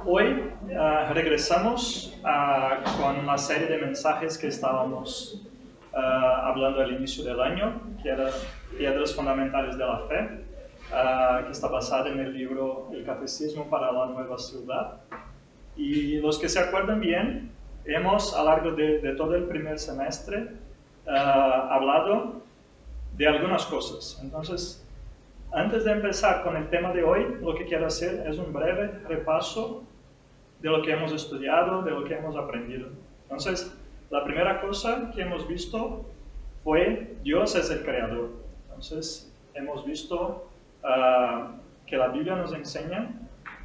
Hoy regresamos con la serie de mensajes que estábamos hablando al inicio del año, que era Piedras Fundamentales de la Fe, que está basada en el libro El Catecismo para la Nueva Ciudad. Y los que se acuerdan bien, hemos a lo largo de todo el primer semestre hablado de algunas cosas. Entonces, antes de empezar con el tema de hoy, lo que quiero hacer es un breve repaso de lo que hemos estudiado, de lo que hemos aprendido. Entonces, la primera cosa que hemos visto fue Dios es el creador. Entonces, hemos visto que la Biblia nos enseña,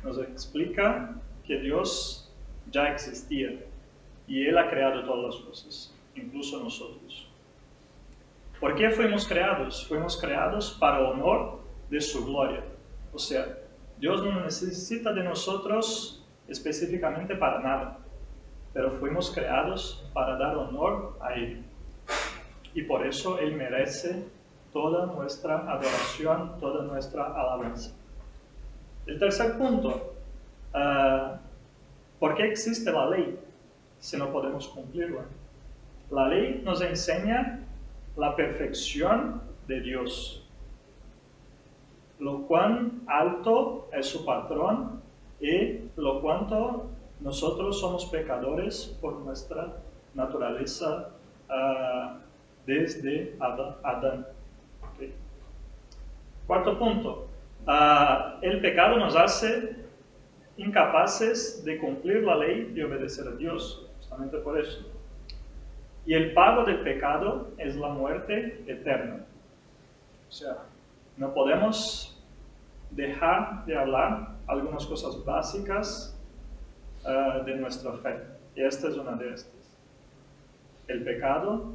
nos explica que Dios ya existía y Él ha creado todas las cosas, incluso nosotros. ¿Por qué fuimos creados? Fuimos creados para honor de su gloria. O sea, Dios no necesita de nosotros específicamente para nada, pero fuimos creados para dar honor a Él. Y por eso Él merece toda nuestra adoración, toda nuestra alabanza. El tercer punto, ¿por qué existe la ley si no podemos cumplirla? La ley nos enseña la perfección de Dios, lo cuán alto es su patrón y lo cuánto nosotros somos pecadores por nuestra naturaleza desde Adán. Okay. Cuarto punto, el pecado nos hace incapaces de cumplir la ley y obedecer a Dios, justamente por eso. Y el pago del pecado es la muerte eterna. O sea, no podemos dejar de hablar algunas cosas básicas de nuestra fe. Y esta es una de estas. El pecado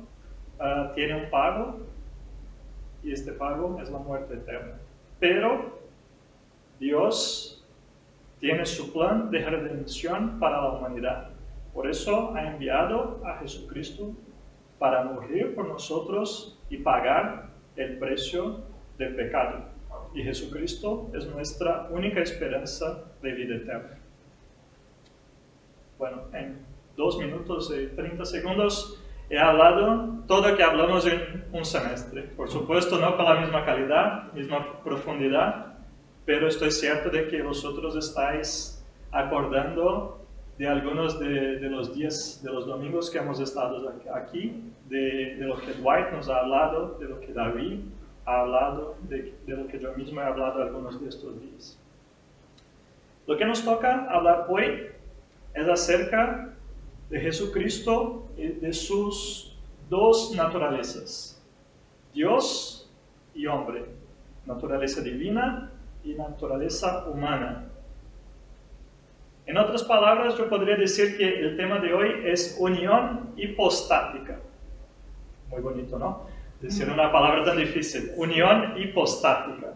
tiene un pago y este pago es la muerte eterna. Pero Dios tiene su plan de redención para la humanidad. Por eso ha enviado a Jesucristo para morir por nosotros y pagar el precio del pecado. Y Jesucristo es nuestra única esperanza de vida eterna. Bueno, en 2 minutos y 30 segundos he hablado todo lo que hablamos en un semestre. Por supuesto, no con la misma calidad, misma profundidad, pero estoy cierto de que vosotros estáis acordando de algunos de los días, de los domingos que hemos estado aquí, de lo que Dwight nos ha hablado, de lo que David ha hablado, de lo que yo mismo he hablado algunos de estos días. Lo que nos toca hablar hoy es acerca de Jesucristo y de sus dos naturalezas, Dios y hombre, naturaleza divina y naturaleza humana. En otras palabras, yo podría decir que el tema de hoy es unión hipostática. Muy bonito, ¿no? Decir una palabra tan difícil, unión hipostática.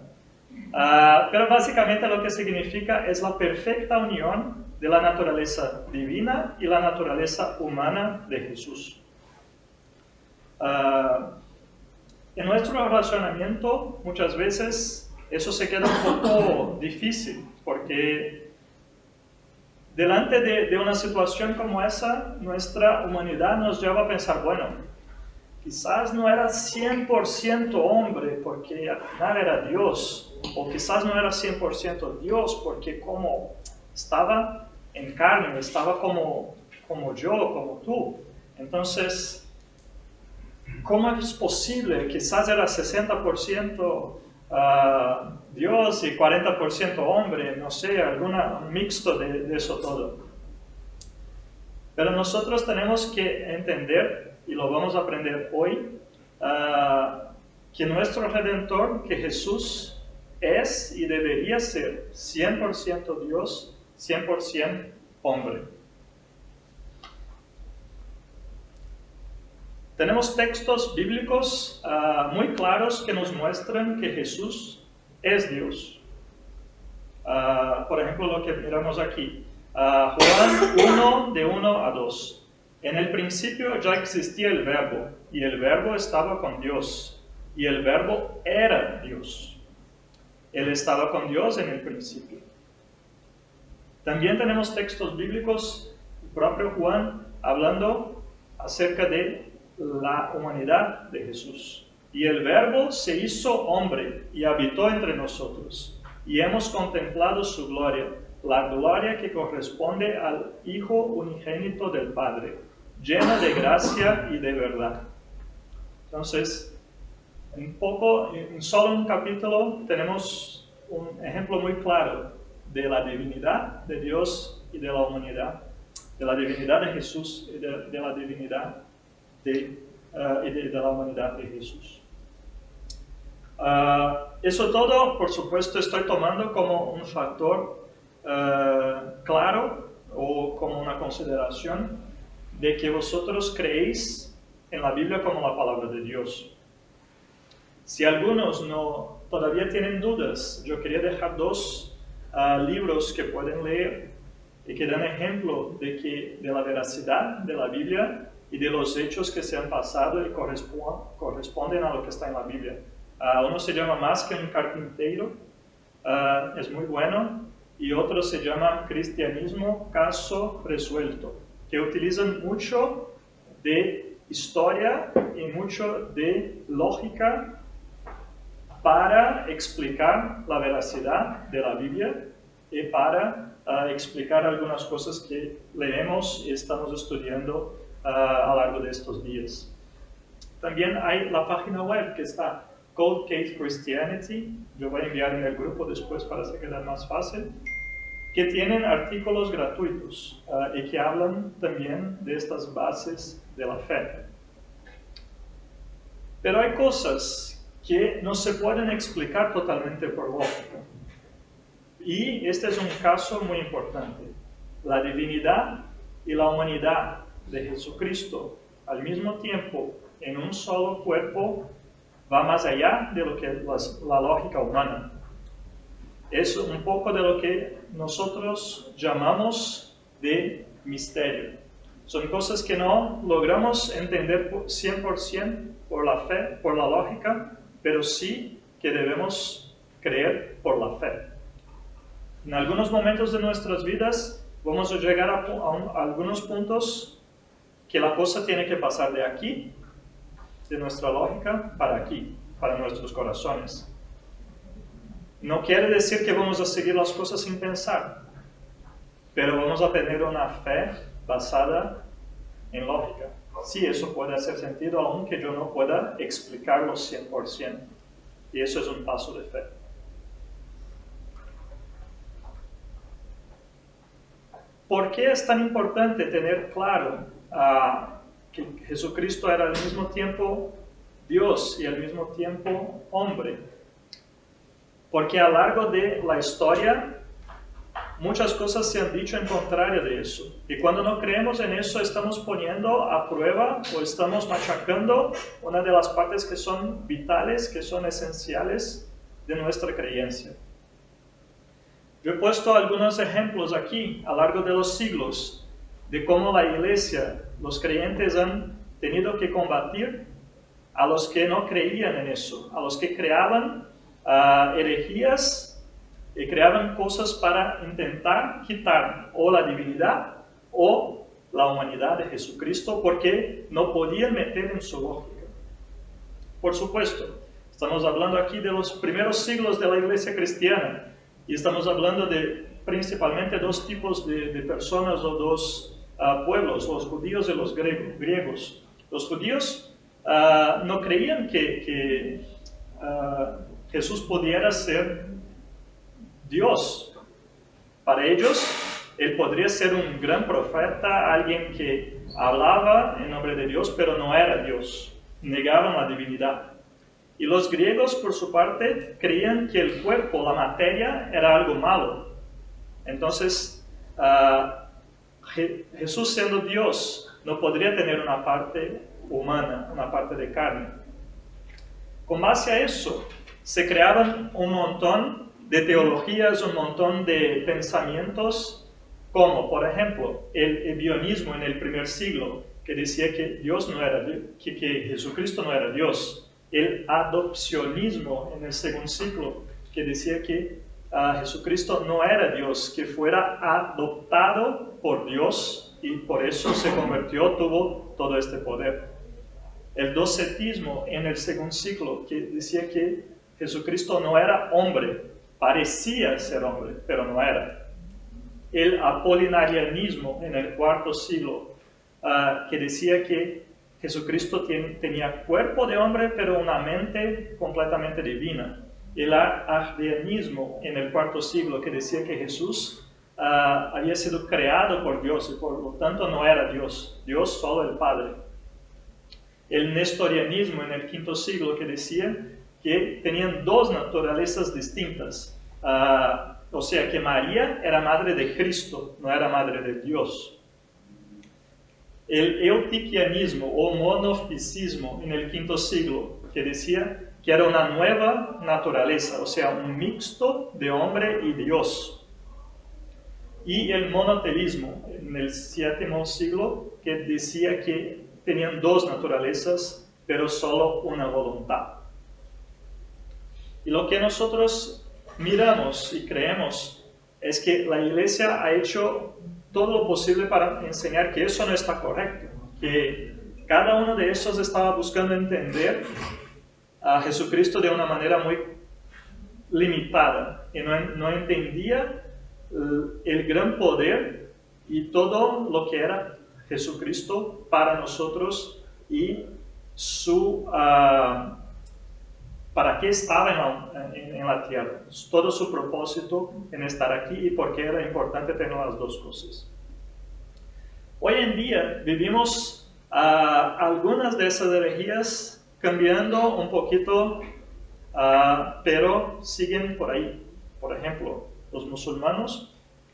Pero básicamente lo que significa es la perfecta unión de la naturaleza divina y la naturaleza humana de Jesús. En nuestro razonamiento, muchas veces, eso se queda un poco difícil, porque delante de una situación como esa, nuestra humanidad nos lleva a pensar, bueno, quizás no era 100% hombre porque al final era Dios, o quizás no era 100% Dios porque como estaba en carne, estaba como yo, como tú. Entonces, ¿cómo es posible? Quizás era 60% Dios y 40% hombre, no sé, un mixto de eso todo. Pero nosotros tenemos que entender, y lo vamos a aprender hoy, que nuestro Redentor, que Jesús es y debería ser 100% Dios, 100% hombre. Tenemos textos bíblicos muy claros que nos muestran que Jesús es Dios. Por ejemplo, lo que miramos aquí. Juan 1, de 1 a 2. En el principio ya existía el Verbo, y el Verbo estaba con Dios, y el Verbo era Dios. Él estaba con Dios en el principio. También tenemos textos bíblicos, el propio Juan, hablando acerca de la humanidad de Jesús. Y el Verbo se hizo hombre y habitó entre nosotros, y hemos contemplado su gloria, la gloria que corresponde al Hijo unigénito del Padre, lleno de gracia y de verdad. Entonces, en solo un capítulo tenemos un ejemplo muy claro de la divinidad de Dios y de la humanidad, de la divinidad de Jesús y de la divinidad de la humanidad de Jesús. Eso todo, por supuesto, estoy tomando como un factor claro o como una consideración de que vosotros creéis en la Biblia como la palabra de Dios. Si algunos todavía tienen dudas, yo quería dejar dos libros que pueden leer y que dan ejemplo de la veracidad de la Biblia y de los hechos que se han pasado y corresponden a lo que está en la Biblia. Uno se llama Más que un carpintero, es muy bueno, y otro se llama Cristianismo, caso resuelto, que utilizan mucho de historia y mucho de lógica para explicar la veracidad de la Biblia y para explicar algunas cosas que leemos y estamos estudiando a lo largo de estos días. También hay la página web que está Cold Case Christianity, yo voy a enviar en el grupo después para que quede más fácil, que tienen artículos gratuitos y que hablan también de estas bases de la fe. Pero hay cosas que no se pueden explicar totalmente por lógica. Y este es un caso muy importante. La divinidad y la humanidad de Jesucristo al mismo tiempo en un solo cuerpo va más allá de lo que es la lógica humana. Es un poco de lo que nosotros llamamos de misterio. Son cosas que no logramos entender 100% por la fe, por la lógica, pero sí que debemos creer por la fe. En algunos momentos de nuestras vidas vamos a llegar a algunos puntos que la cosa tiene que pasar de aquí, de nuestra lógica, para aquí, para nuestros corazones. No quiere decir que vamos a seguir las cosas sin pensar, pero vamos a tener una fe basada en lógica. Sí, eso puede hacer sentido, aunque yo no pueda explicarlo 100%. Y eso es un paso de fe. ¿Por qué es tan importante tener claro que Jesucristo era al mismo tiempo Dios y al mismo tiempo hombre? Porque a lo largo de la historia muchas cosas se han dicho en contrario de eso. Y cuando no creemos en eso, estamos poniendo a prueba o estamos machacando una de las partes que son vitales, que son esenciales de nuestra creencia. Yo he puesto algunos ejemplos aquí a lo largo de los siglos de cómo la iglesia, los creyentes han tenido que combatir a los que no creían en eso, a los que creaban herejías y creaban cosas para intentar quitar o la divinidad o la humanidad de Jesucristo porque no podían meter en su lógica. Por supuesto, estamos hablando aquí de los primeros siglos de la iglesia cristiana y estamos hablando de principalmente dos tipos de personas o dos pueblos, los judíos y los griegos. Los judíos no creían que Jesús pudiera ser Dios. Para ellos, Él podría ser un gran profeta, alguien que hablaba en nombre de Dios, pero no era Dios. Negaban la divinidad. Y los griegos, por su parte, creían que el cuerpo, la materia, era algo malo. Entonces, Jesús siendo Dios, no podría tener una parte humana, una parte de carne. Con base a eso, se creaban un montón de teologías, un montón de pensamientos, como por ejemplo el ebionismo en el primer siglo, que decía que Dios no era, que Jesucristo no era Dios. El adopcionismo en el segundo siglo, que decía que Jesucristo no era Dios, que fuera adoptado por Dios y por eso se convirtió, tuvo todo este poder. El docetismo en el segundo siglo, que decía que Jesucristo no era hombre, parecía ser hombre, pero no era. El apolinarianismo en el cuarto siglo, que decía que Jesucristo tenía cuerpo de hombre, pero una mente completamente divina. El arrianismo en el cuarto siglo, que decía que Jesús había sido creado por Dios y por lo tanto no era Dios, Dios solo el Padre. El nestorianismo en el quinto siglo, que decía que tenían dos naturalezas distintas. O sea, que María era madre de Cristo, no era madre de Dios. El eutiquianismo o monofisismo en el quinto siglo, que decía que era una nueva naturaleza, o sea, un mixto de hombre y Dios. Y el monoteísmo en el séptimo siglo, que decía que tenían dos naturalezas, pero solo una voluntad. Y lo que nosotros miramos y creemos es que la Iglesia ha hecho todo lo posible para enseñar que eso no está correcto, que cada uno de esos estaba buscando entender a Jesucristo de una manera muy limitada y no entendía el gran poder y todo lo que era Jesucristo para nosotros y para qué estaba en la tierra, todo su propósito en estar aquí y por qué era importante tener las dos cosas. Hoy en día vivimos algunas de esas herejías cambiando un poquito, pero siguen por ahí. Por ejemplo, los musulmanes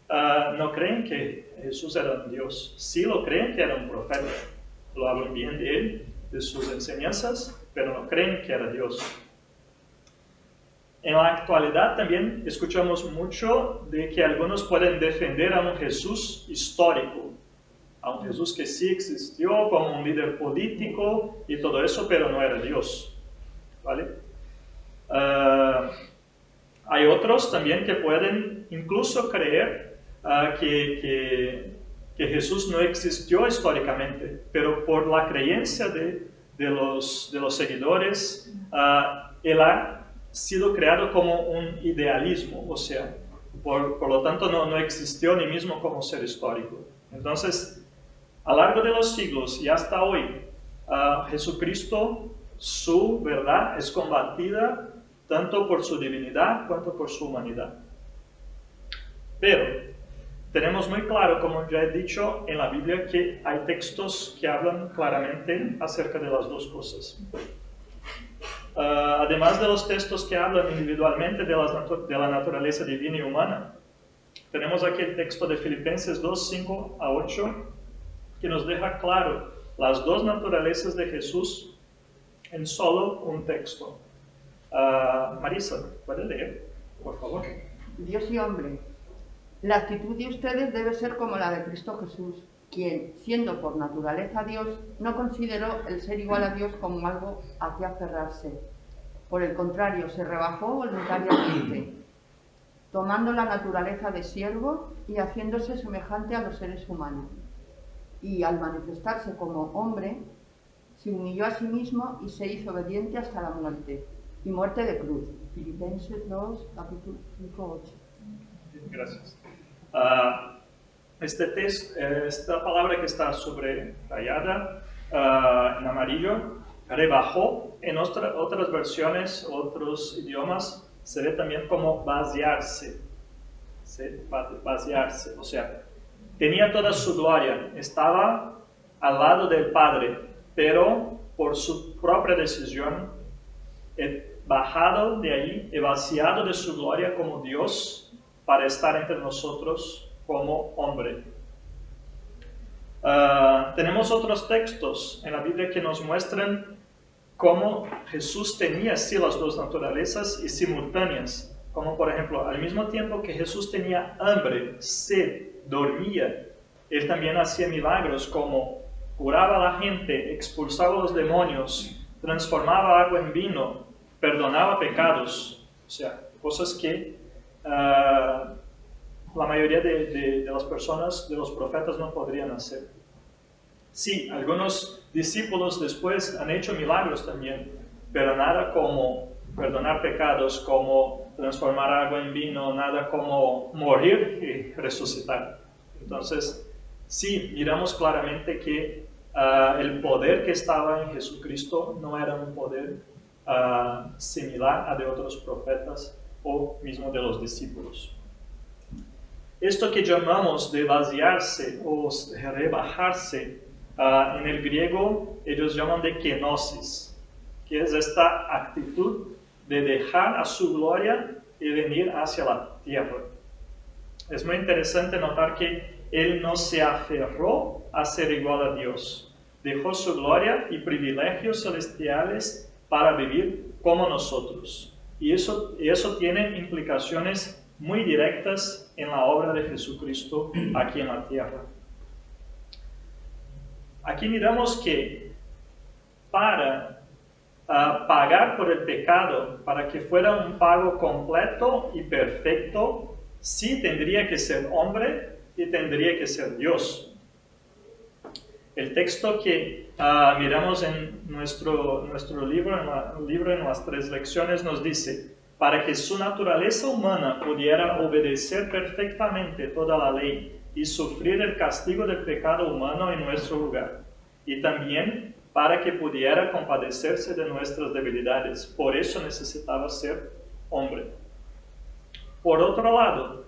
no creen que Jesús era un Dios, sí lo creen que era un profeta, lo hablan bien de él, de sus enseñanzas, pero no creen que era Dios. En la actualidad también escuchamos mucho de que algunos pueden defender a un Jesús histórico, a un Jesús que sí existió como un líder político y todo eso, pero no era Dios, ¿vale? Hay otros también que pueden incluso creer que Jesús no existió históricamente, pero por la creencia de los seguidores, él ha sido creado como un idealismo, o sea, por lo tanto no existió ni mismo como ser histórico. Entonces, a lo largo de los siglos y hasta hoy, Jesucristo, su verdad es combatida tanto por su divinidad cuanto por su humanidad. Pero tenemos muy claro, como ya he dicho en la Biblia, que hay textos que hablan claramente acerca de las dos cosas. Además de los textos que hablan individualmente de la naturaleza divina y humana, tenemos aquí el texto de Filipenses 2, 5 a 8, que nos deja claro las dos naturalezas de Jesús en solo un texto. Marisa, ¿puede leer, por favor? Dios y hombre. La actitud de ustedes debe ser como la de Cristo Jesús, quien, siendo por naturaleza Dios, no consideró el ser igual a Dios como algo a que aferrarse. Por el contrario, se rebajó voluntariamente, tomando la naturaleza de siervo y haciéndose semejante a los seres humanos. Y al manifestarse como hombre, se humilló a sí mismo y se hizo obediente hasta la muerte, y muerte de cruz. Filipenses 2, capítulo 5, 8. Gracias. Esta palabra que está subrayada en amarillo, rebajó, en otras versiones, otros idiomas, se ve también como vaciarse. Vaciarse, o sea, tenía toda su gloria, estaba al lado del Padre, pero por su propia decisión, bajado de ahí y vaciado de su gloria como Dios para estar entre nosotros como hombre. Tenemos otros textos en la Biblia que nos muestran cómo Jesús tenía sí las dos naturalezas y simultáneas, como por ejemplo, al mismo tiempo que Jesús tenía hambre, sed, dormía, él también hacía milagros como curaba a la gente, expulsaba a los demonios, transformaba agua en vino, perdonaba pecados, o sea, cosas que la mayoría de las personas, de los profetas, no podrían hacer. Sí, algunos discípulos después han hecho milagros también, pero nada como perdonar pecados, como transformar agua en vino, nada como morir y resucitar. Entonces, sí, miramos claramente que el poder que estaba en Jesucristo no era un poder similar a de otros profetas o mismo de los discípulos. Esto que llamamos de vaciarse o rebajarse, en el griego ellos llaman de kenosis, que es esta actitud de dejar a su gloria y venir hacia la tierra. Es muy interesante notar que él no se aferró a ser igual a Dios. Dejó su gloria y privilegios celestiales para vivir como nosotros. Y eso tiene implicaciones muy directas en la obra de Jesucristo aquí en la tierra. Aquí miramos que para pagar por el pecado, para que fuera un pago completo y perfecto, sí tendría que ser hombre y tendría que ser Dios. El texto que miramos en nuestro libro, en las 3 lecciones, nos dice: para que su naturaleza humana pudiera obedecer perfectamente toda la ley y sufrir el castigo del pecado humano en nuestro lugar, y también para que pudiera compadecerse de nuestras debilidades. Por eso necesitaba ser hombre. Por otro lado,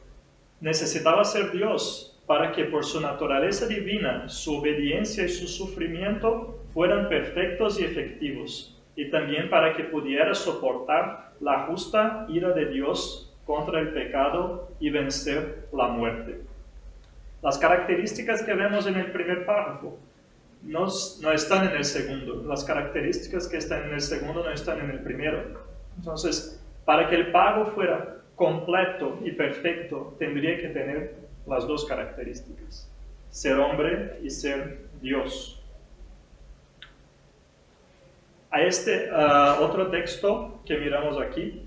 necesitaba ser Dios, para que por su naturaleza divina, su obediencia y su sufrimiento fueran perfectos y efectivos, y también para que pudiera soportar la justa ira de Dios contra el pecado y vencer la muerte. Las características que vemos en el primer párrafo no están en el segundo. Las características que están en el segundo no están en el primero. Entonces, para que el pago fuera completo y perfecto, tendría que tener las 2 características: ser hombre y ser Dios. A este otro texto que miramos aquí,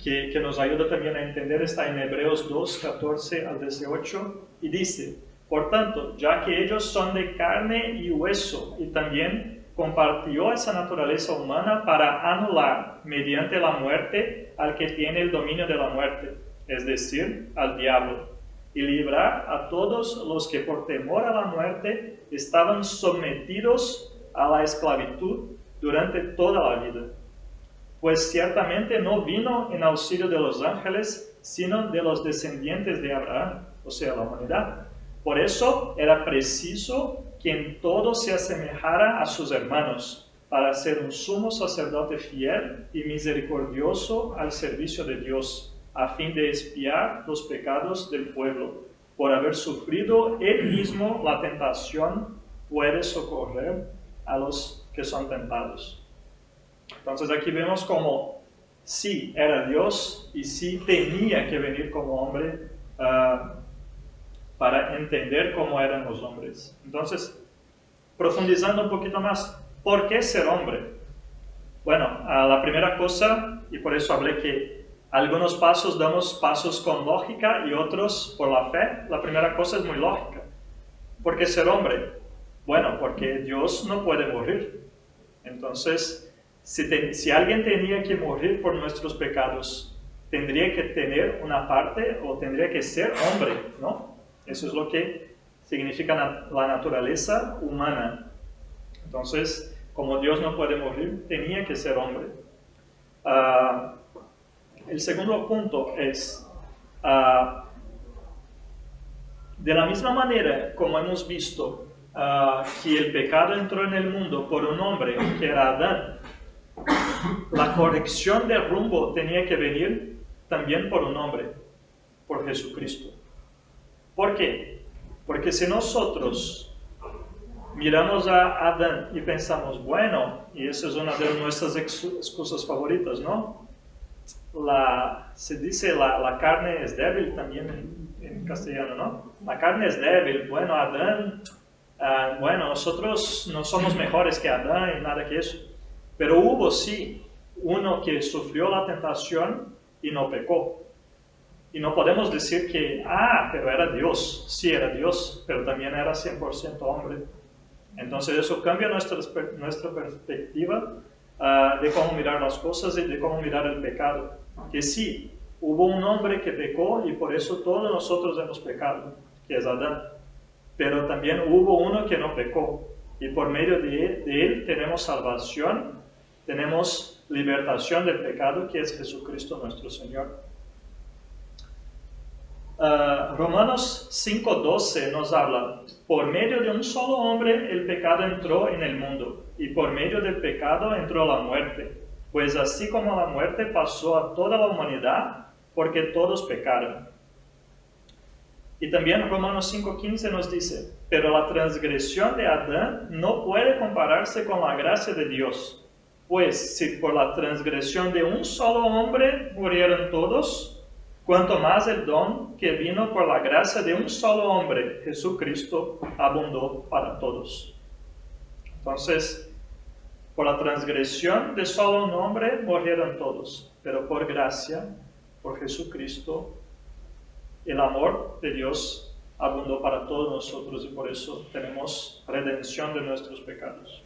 que nos ayuda también a entender, está en Hebreos 2, 14 al 18, y dice: por tanto, ya que ellos son de carne y hueso, y también compartió esa naturaleza humana para anular mediante la muerte al que tiene el dominio de la muerte, es decir, al diablo, y librar a todos los que por temor a la muerte estaban sometidos a la esclavitud durante toda la vida. Pues ciertamente no vino en auxilio de los ángeles, sino de los descendientes de Abraham, o sea, la humanidad. Por eso era preciso que en todo se asemejara a sus hermanos, para ser un sumo sacerdote fiel y misericordioso al servicio de Dios, a fin de expiar los pecados del pueblo. Por haber sufrido él mismo la tentación, puede socorrer a los que son tentados. Entonces aquí vemos como sí era Dios y sí tenía que venir como hombre para entender cómo eran los hombres. Entonces, profundizando un poquito más, ¿por qué ser hombre? Bueno, la primera cosa, y por eso hablé que algunos pasos damos pasos con lógica y otros por la fe. La primera cosa es muy lógica. ¿Por qué ser hombre? Bueno, porque Dios no puede morir. Entonces, si alguien tenía que morir por nuestros pecados, tendría que tener una parte o tendría que ser hombre, ¿no? Eso es lo que significa la naturaleza humana. Entonces, como Dios no puede morir, tenía que ser hombre. El segundo punto es, de la misma manera como hemos visto que el pecado entró en el mundo por un hombre que era Adán, la corrección de rumbo tenía que venir también por un hombre, por Jesucristo. ¿Por qué? Porque si nosotros miramos a Adán y pensamos, bueno, y esa es una de nuestras excusas favoritas, ¿no? Se dice la carne es débil también en castellano, ¿no? La carne es débil, bueno, Adán, bueno, nosotros no somos mejores que Adán y nada que eso. Pero hubo sí uno que sufrió la tentación y no pecó. Y no podemos decir que, pero era Dios. Sí, era Dios, pero también era 100% hombre. Entonces eso cambia nuestra perspectiva de cómo mirar las cosas y de cómo mirar el pecado. Que sí, hubo un hombre que pecó y por eso todos nosotros hemos pecado, que es Adán. Pero también hubo uno que no pecó. Y por medio de él tenemos salvación, tenemos libertación del pecado, que es Jesucristo nuestro Señor. Romanos 5:12 nos habla: por medio de un solo hombre el pecado entró en el mundo, y por medio del pecado entró la muerte. Pues así como la muerte pasó a toda la humanidad, porque todos pecaron. Y también Romanos 5:15 nos dice: pero la transgresión de Adán no puede compararse con la gracia de Dios. Pues si por la transgresión de un solo hombre murieron todos, cuanto más el don que vino por la gracia de un solo hombre, Jesucristo, abundó para todos. Entonces, por la transgresión de solo un hombre murieron todos, pero por gracia, por Jesucristo, el amor de Dios abundó para todos nosotros y por eso tenemos redención de nuestros pecados.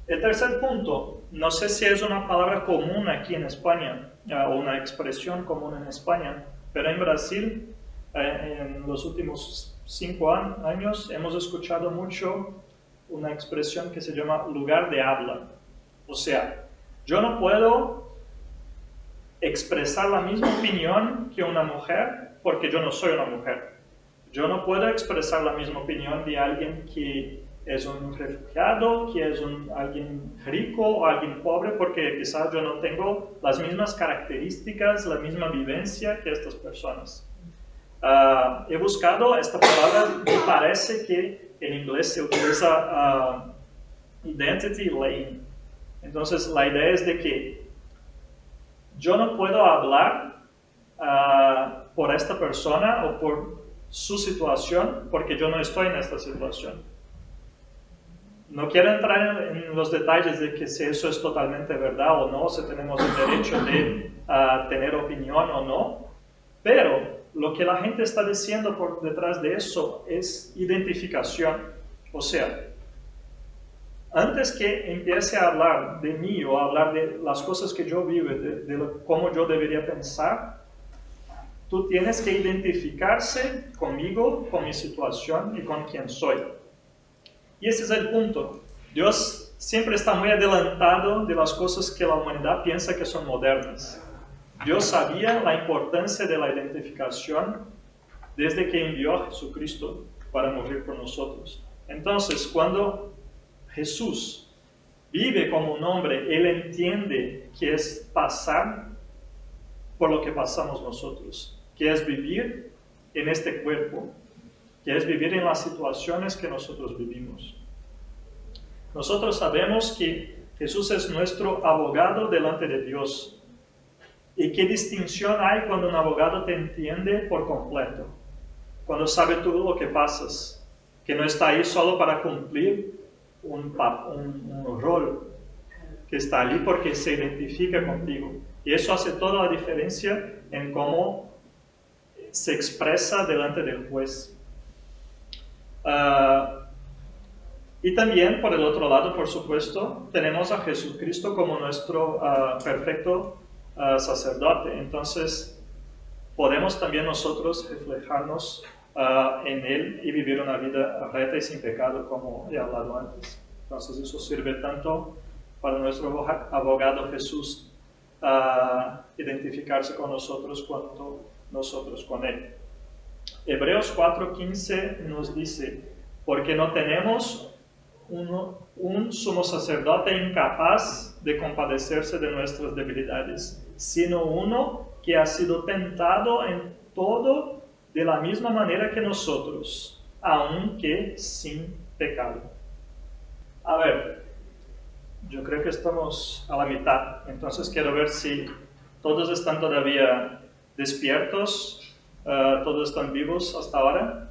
El tercer punto, no sé si es una palabra común aquí en España o una expresión común en España, pero en Brasil en los últimos 5 años hemos escuchado mucho una expresión que se llama lugar de habla. O sea, yo no puedo expresar la misma opinión que una mujer porque yo no soy una mujer. Yo no puedo expresar la misma opinión de alguien que es un refugiado, que es alguien rico o alguien pobre, porque quizás yo no tengo las mismas características, la misma vivencia que estas personas. He buscado esta palabra, me parece que en inglés se utiliza identity lane. Entonces la idea es de que yo no puedo hablar por esta persona o por su situación porque yo no estoy en esta situación. No quiero entrar en los detalles de que si eso es totalmente verdad o no, si tenemos el derecho de tener opinión o no, pero lo que la gente está diciendo por detrás de eso es identificación. O sea, antes que empiece a hablar de mí o a hablar de las cosas que yo vivo, de cómo yo debería pensar, tú tienes que identificarse conmigo, con mi situación y con quién soy. Y ese es el punto. Dios siempre está muy adelantado de las cosas que la humanidad piensa que son modernas. Dios sabía la importancia de la identificación desde que envió a Jesucristo para morir por nosotros. Entonces, cuando Jesús vive como un hombre, Él entiende que es pasar por lo que pasamos nosotros, que es vivir en este cuerpo, que es vivir en las situaciones que nosotros vivimos. Nosotros sabemos que Jesús es nuestro abogado delante de Dios. ¿Y qué distinción hay cuando un abogado te entiende por completo? Cuando sabe todo lo que pasas, que no está ahí solo para cumplir un rol, que está allí porque se identifica contigo. Y eso hace toda la diferencia en cómo se expresa delante del juez. Y también, por el otro lado, por supuesto, tenemos a Jesucristo como nuestro perfecto sacerdote. Entonces, podemos también nosotros reflejarnos en Él y vivir una vida recta y sin pecado, como he hablado antes. Entonces, eso sirve tanto para nuestro abogado Jesús identificarse con nosotros cuanto nosotros con Él. Hebreos 4:15 nos dice: porque no tenemos un sumo sacerdote incapaz de compadecerse de nuestras debilidades, sino uno que ha sido tentado en todo de la misma manera que nosotros, aunque sin pecado. A ver, yo creo que estamos a la mitad, entonces quiero ver si todos están todavía despiertos. ¿Todos están vivos hasta ahora?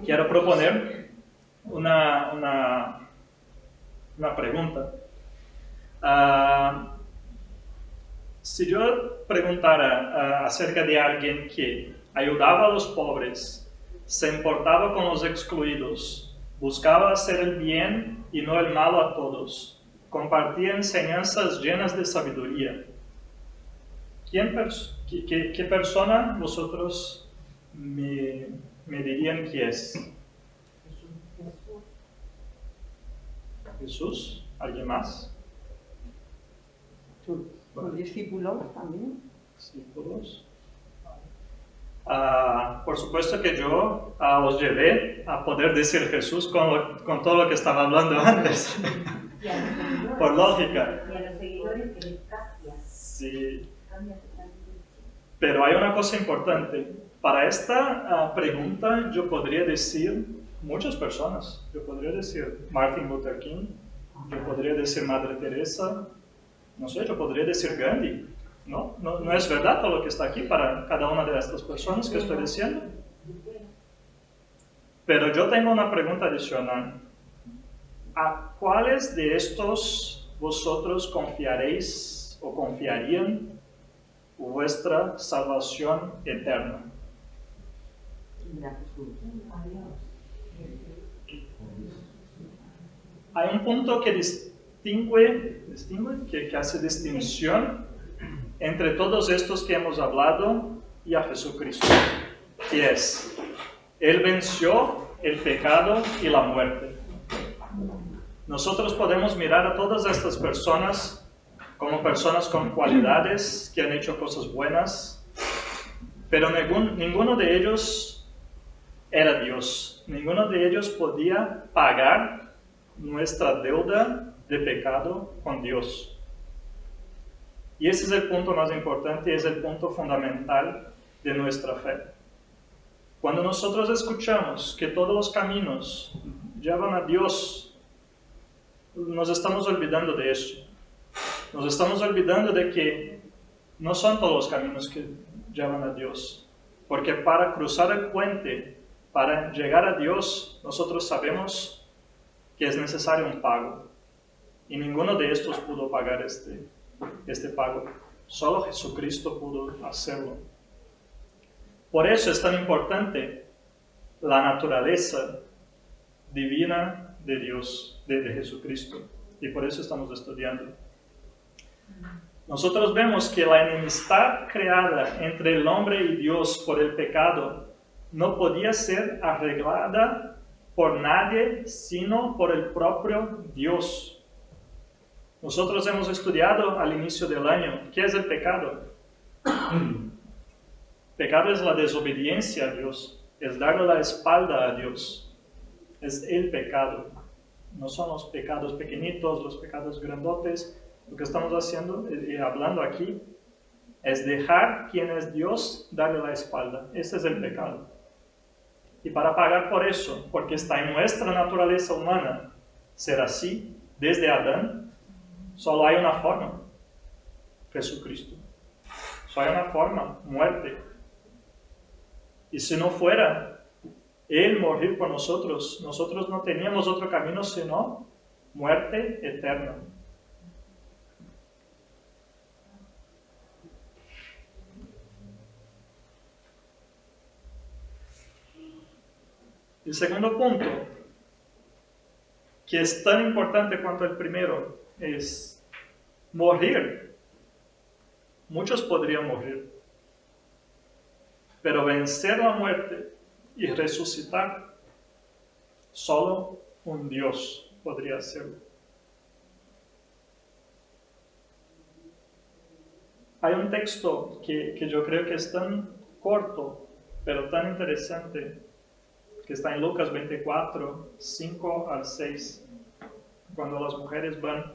Quiero proponer una pregunta. Si yo preguntara acerca de alguien que ayudaba a los pobres, se importaba con los excluidos, buscaba hacer el bien y no el mal a todos, compartía enseñanzas llenas de sabiduría, ¿qué persona vosotros me dirían que es? Jesús. ¿Alguien más? Sus discípulos también. Discípulos. Por supuesto que yo os llevé a poder decir Jesús con todo lo que estaba hablando antes. Por lógica. Y a los seguidores que les cambia. Sí. Pero hay una cosa importante. Para esta pregunta yo podría decir muchas personas. Yo podría decir Martin Luther King. Yo podría decir Madre Teresa. No sé, yo podría decir Gandhi. ¿No? No es verdad todo lo que está aquí para cada una de estas personas que estoy diciendo. Pero yo tengo una pregunta adicional. ¿A cuáles de estos vosotros confiaréis o confiarían vuestra salvación eterna? Hay un punto que que hace distinción entre todos estos que hemos hablado y a Jesucristo, que es, Él venció el pecado y la muerte. Nosotros podemos mirar a todas estas personas como personas con cualidades que han hecho cosas buenas, pero ninguno de ellos era Dios. Ninguno de ellos podía pagar nuestra deuda de pecado con Dios. Y ese es el punto más importante, es el punto fundamental de nuestra fe. Cuando nosotros escuchamos que todos los caminos llevan a Dios, nos estamos olvidando de eso. Nos estamos olvidando de que no son todos los caminos que llevan a Dios. Porque para cruzar el puente, para llegar a Dios, nosotros sabemos que es necesario un pago. Y ninguno de estos pudo pagar este pago. Solo Jesucristo pudo hacerlo. Por eso es tan importante la naturaleza divina de Dios, de Jesucristo. Y por eso estamos estudiando. Nosotros vemos que la enemistad creada entre el hombre y Dios por el pecado no podía ser arreglada por nadie, sino por el propio Dios. Nosotros hemos estudiado al inicio del año, ¿qué es el pecado? Pecado es la desobediencia a Dios, es darle la espalda a Dios, es el pecado. No son los pecados pequeñitos, los pecados grandotes. Lo que estamos haciendo y hablando aquí es dejar quien es Dios, darle la espalda. Ese es el pecado. Y para pagar por eso, porque está en nuestra naturaleza humana ser así, desde Adán, solo hay una forma, Jesucristo. Solo hay una forma, muerte. Y si no fuera Él morir por nosotros, nosotros no teníamos otro camino sino muerte eterna. El segundo punto, que es tan importante cuanto el primero, es morir. Muchos podrían morir, pero vencer la muerte y resucitar, solo un Dios podría hacerlo. Hay un texto que yo creo que es tan corto, pero tan interesante, que está en Lucas 24, 5 al 6, cuando las mujeres van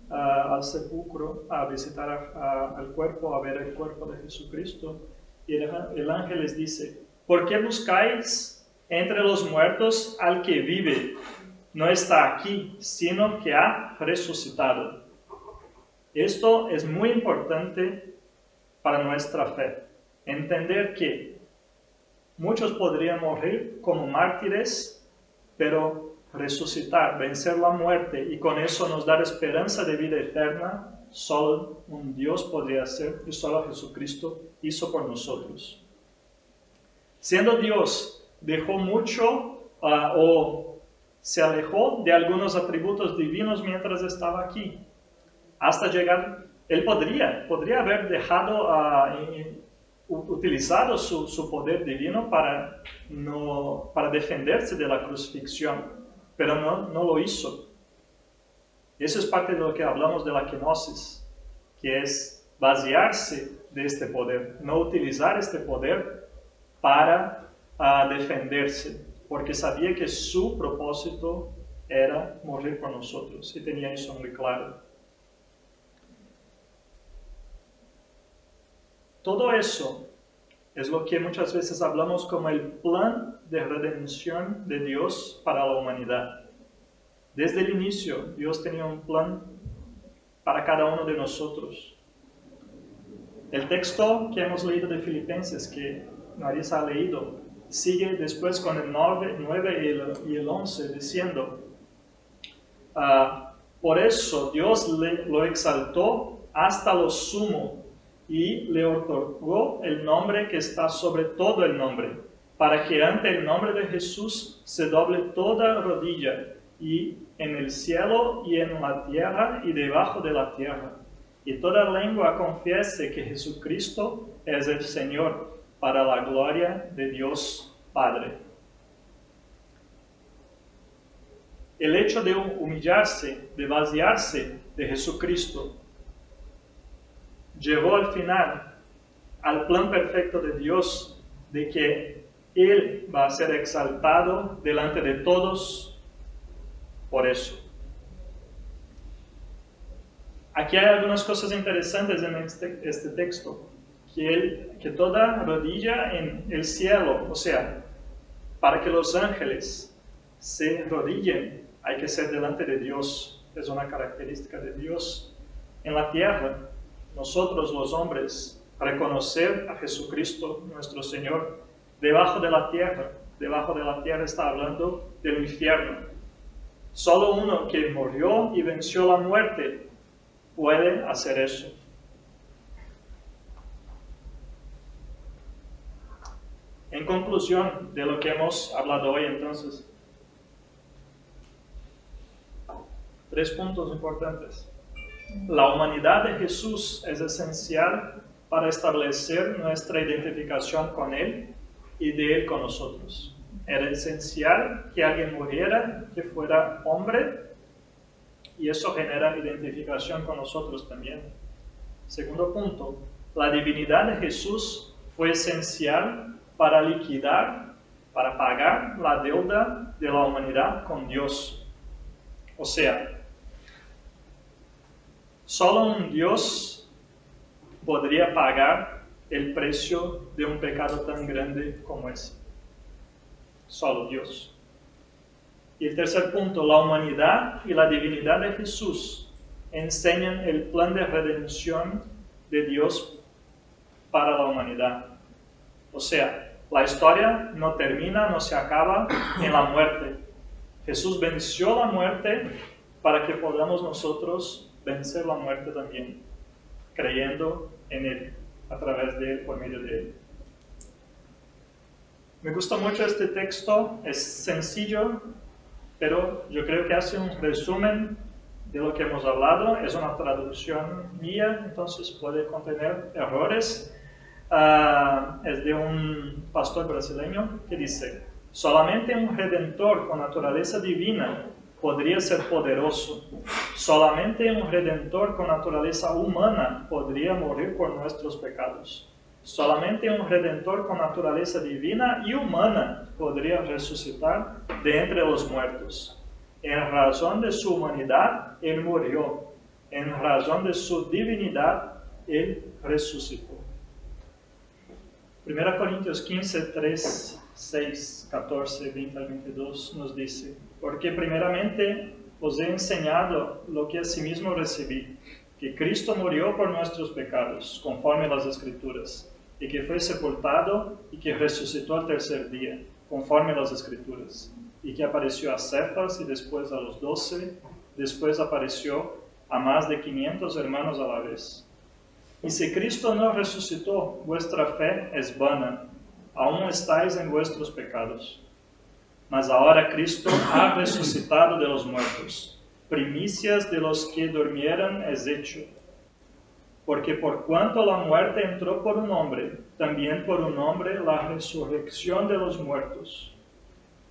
al sepulcro a visitar al cuerpo, a ver el cuerpo de Jesucristo, y el ángel les dice, ¿por qué buscáis entre los muertos al que vive? No está aquí, sino que ha resucitado. Esto es muy importante para nuestra fe, entender que muchos podrían morir como mártires, pero resucitar, vencer la muerte y con eso nos dar esperanza de vida eterna, solo un Dios podría hacer y solo Jesucristo hizo por nosotros. Siendo Dios, dejó mucho o se alejó de algunos atributos divinos mientras estaba aquí. Hasta llegar, él podría haber dejado, utilizado su poder divino para defenderse de la crucifixión, pero no lo hizo. Eso es parte de lo que hablamos de la kenosis, que es vaciarse de este poder, no utilizar este poder para defenderse, porque sabía que su propósito era morir por nosotros y tenía eso muy claro. Todo eso es lo que muchas veces hablamos como el plan de redención de Dios para la humanidad. Desde el inicio, Dios tenía un plan para cada uno de nosotros. El texto que hemos leído de Filipenses, que Marisa ha leído, sigue después con el 9 y el 11 diciendo, por eso Dios lo exaltó hasta lo sumo y le otorgó el nombre que está sobre todo el nombre, para que ante el nombre de Jesús se doble toda rodilla, y en el cielo y en la tierra y debajo de la tierra, y toda lengua confiese que Jesucristo es el Señor, para la gloria de Dios Padre. El hecho de humillarse, de vaciarse de Jesucristo, llevó al final al plan perfecto de Dios, de que Él va a ser exaltado delante de todos por eso. Aquí hay algunas cosas interesantes en este texto, que toda rodilla en el cielo, o sea, para que los ángeles se rodillen, hay que ser delante de Dios, es una característica de Dios. En la tierra, nosotros los hombres, reconocer a Jesucristo nuestro Señor. Debajo de la tierra está hablando del infierno. Solo uno que murió y venció la muerte puede hacer eso. En conclusión de lo que hemos hablado hoy, entonces, 3 puntos importantes. La humanidad de Jesús es esencial para establecer nuestra identificación con Él y de Él con nosotros. Era esencial que alguien muriera, que fuera hombre, y eso genera identificación con nosotros también. Segundo punto, la divinidad de Jesús fue esencial para liquidar, para pagar la deuda de la humanidad con Dios. O sea, solo un Dios podría pagar el precio de un pecado tan grande como ese. Solo Dios. Y el tercer punto, la humanidad y la divinidad de Jesús enseñan el plan de redención de Dios para la humanidad. O sea, la historia no termina, no se acaba en la muerte. Jesús venció la muerte para que podamos nosotros vencer la muerte también, creyendo en Él, a través de Él, por medio de Él. Me gusta mucho este texto, es sencillo, pero yo creo que hace un resumen de lo que hemos hablado. Es una traducción mía, entonces puede contener errores. Es de un pastor brasileño que dice: solamente un redentor con naturaleza divina podría ser poderoso. Solamente un redentor con naturaleza humana podría morir por nuestros pecados. Solamente un redentor con naturaleza divina y humana podría resucitar de entre los muertos. En razón de su humanidad, Él murió. En razón de su divinidad, Él resucitó. 1 Corintios 15, 3, 6, 14, 20 al 22 nos dice: porque primeramente os he enseñado lo que asimismo recibí, que Cristo murió por nuestros pecados, conforme a las Escrituras, y que fue sepultado y que resucitó al tercer día, conforme a las Escrituras, y que apareció a Cefas y después a los 12, después apareció a más de 500 hermanos a la vez. Y si Cristo no resucitó, vuestra fe es vana, aún estáis en vuestros pecados. Mas ahora Cristo ha resucitado de los muertos, primicias de los que durmieron es hecho. Porque por cuanto la muerte entró por un hombre, también por un hombre la resurrección de los muertos.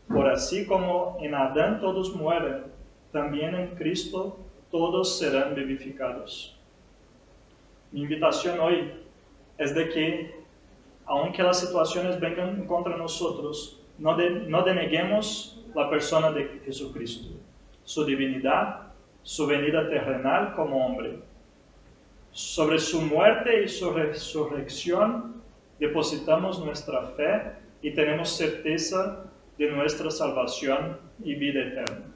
Por así como en Adán todos mueren, también en Cristo todos serán vivificados. Mi invitación hoy es de que, aunque las situaciones vengan contra nosotros, no deneguemos la persona de Jesucristo, su divinidad, su venida terrenal como hombre. Sobre su muerte y su resurrección depositamos nuestra fe y tenemos certeza de nuestra salvación y vida eterna.